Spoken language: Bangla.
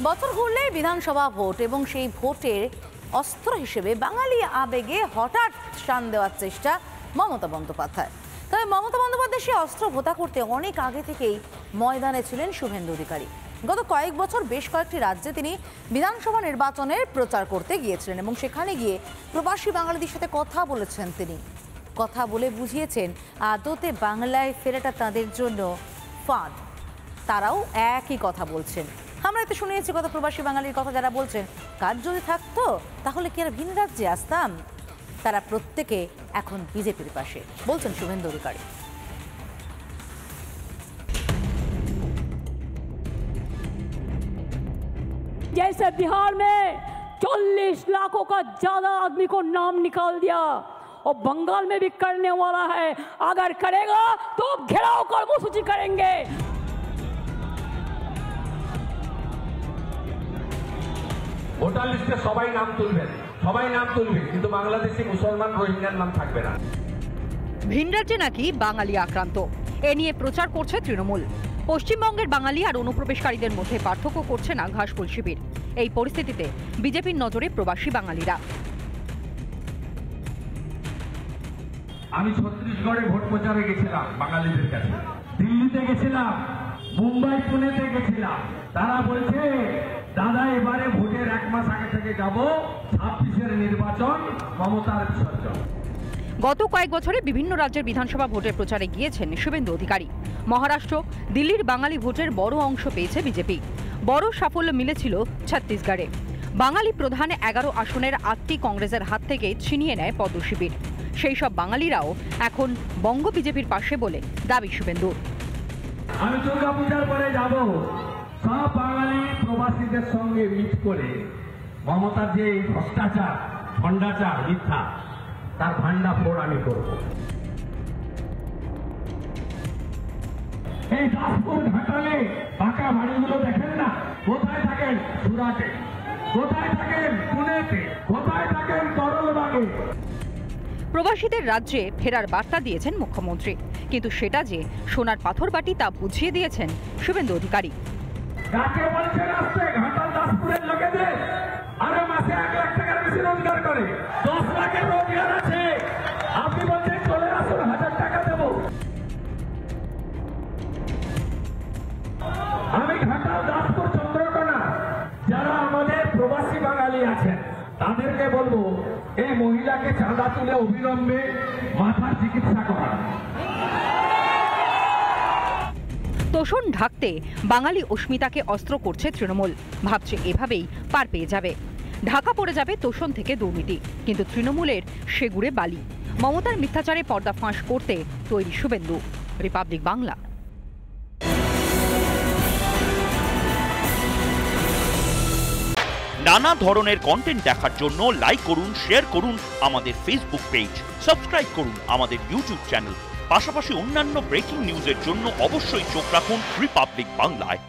বছর ঘুরলে বিধানসভা ভোট এবং সেই ভোটের অস্ত্র হিসেবে বাঙালি আবেগে হঠাৎ শান দেওয়ার চেষ্টা মমতা বন্দ্যোপাধ্যায়। তবে মমতা বন্দ্যোপাধ্যায় সেই অস্ত্র ভোতা করতে অনেক আগে থেকেই ময়দানে ছিলেন শুভেন্দু অধিকারী। গত কয়েক বছর বেশ কয়েকটি রাজ্যে তিনি বিধানসভা নির্বাচনের প্রচার করতে গিয়েছিলেন এবং সেখানে গিয়ে প্রবাসী বাঙালিদের সাথে কথা বলেছেন। তিনি কথা বলে বুঝিয়েছেন আদতে বাংলায় ফেরাটা তাদের জন্য ফাঁদ। তারাও একই কথা বলছেন। আমরা এতে শুনেছি কথা প্রবাসী বাঙালির কথা যারা বলছেন, কাজ যদি থাকতো তাহলে কি আর ভিন রাজ্যে আসতাম। তারা প্রত্যেকে এখন বিজেপির পাশে, বলছেন শুভেন্দু অধিকারী। जैसे बिहार में 40 लाखों का ज्यादा आदमी को नाम निकाल दिया और बंगाल में भी करने वाला है। अगर करेगा तो घेराव कर्मसूची करेंगे। ভোটার লিস্টে সবাই নাম তুলবেন, কিন্তু বাংলাদেশি মুসলমান রোহিঙ্গার নাম থাকবে না। ভিন রাজ্যে নাকি বাঙালি আক্রান্ত, এ নিয়ে প্রচার করছে তৃণমূল। পশ্চিমবঙ্গের বাঙালি আর অনুপ্রবেশকারীদের মধ্যে পার্থক্য করছে না ঘাসফুল শিবির। এই পরিস্থিতিতে বিজেপির নজরে প্রবাসী বাঙালিরা। আমি ছত্তিশগড়ে ভোট প্রচারে গেছিলাম, বাঙালিদের কাছে দিল্লিতে গেছিলাম, মুম্বাই পুনেতে গেছিলাম। তারা বলছে দাদা এবারে ভোটের 1 মাস আগে থেকে যাব, 26-এর নির্বাচন, মমতার বিসর্জন। গত কয়েক বছরে বিভিন্ন রাজ্যের বিধানসভা ভোটের প্রচারে গিয়েছেন শুভেন্দু অধিকারী। মহারাষ্ট্র, দিল্লির বাঙালি ভোটের বড় অংশ পেয়েছে বিজেপি। বড় সাফল্য মিলেছিল ছত্তিশগড়ে। বাঙালি প্রধান 11 আসনের 8টি কংগ্রেসের হাত থেকে ছিনিয়ে নেয় পদ্ম শিবির। সেই সব বাঙালিরাও এখন বঙ্গ বিজেপির পাশে বলে দাবি শুভেন্দু। আমি দুর্গাপূজার পরে যাব, সব বাঙালি প্রবাসীদের সঙ্গে মিট করে মমতার যে ভ্রষ্টাচার, ভণ্ডাচার, মিথ্যা, তার ভান্ডা ফোড় আমি করব। এই দাসপুর ঘাটালে পাকা বাড়িগুলো দেখেন না? কোথায় থাকেন? সুরাটে। কোথায় থাকেন? পুনেতে। কোথায় থাকেন? তরলবাগে। প্রবাসীদের রাজ্যে ফেরার বার্তা দিয়েছেন মুখ্যমন্ত্রী, কিন্তু সেটা যে সোনার পাথর বাটি তা বুঝিয়ে দিয়েছেন শুভেন্দু অধিকারী। কাকে বলছেন আসতে? ঘাটাল দাসপুরের লোকেদের। আরে মাসে 1 লাখ টাকার বেশি রোজগার করে, 10 লাখের রোজগার আছে। আপনি বলছেন চলে আসুন, 1000 টাকা দেব। আমি ঘাটাল, দাসপুর, চন্দ্রকোনা যারা আমাদের প্রবাসী বাঙালি আছেন তাদেরকে বলবো, এই মহিলাকে চাঁদা তুলে অবিলম্বে মাথার চিকিৎসা করা। তোষণ ঢাকতে বাঙালি অস্মিতাকে অস্ত্র করছে তৃণমূল। ভাবছে এভাবেই পার পেয়ে যাবে, ঢাকা পড়ে যাবে তোষণ থেকে দুর্নীতি। কিন্তু তৃণমূলের সেগুড়ে বালি। মমতার মিথ্যাচারে পর্দা ফাঁস করতে তৈরি শুভেন্দু। রিপাবলিক বাংলা। নানা ধরনের কন্টেন্ট দেখার জন্য লাইক করুন, শেয়ার করুন আমাদের ফেসবুক পেজ, সাবস্ক্রাইব করুন আমাদের ইউটিউব চ্যানেল। পাশাপাশি অন্যান্য ব্রেকিং নিউজের জন্য অবশ্যই চোখ রাখুন রিপাবলিক বাংলায়।